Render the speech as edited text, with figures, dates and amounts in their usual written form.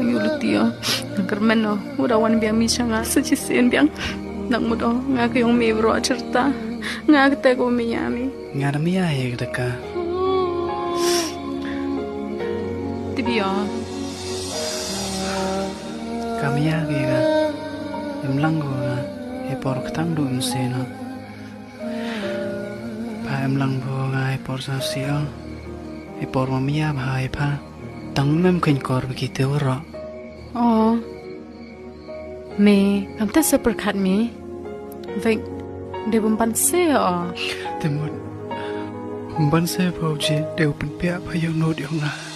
yulutia germano urawan biang misanga sejisen biang nak mudo ngak yung mi bro cerita ngak tego miyami ngada miya deka tibio kami ya ga imlanggo ga por ketang du msena pa imlanggo ga por sa sio por mamia bhai pa tang mem khin kor begitu ro oh me am ta seperkat me vek de bumpan se oh temut ban se phau chi đều pen pia phayong no diong na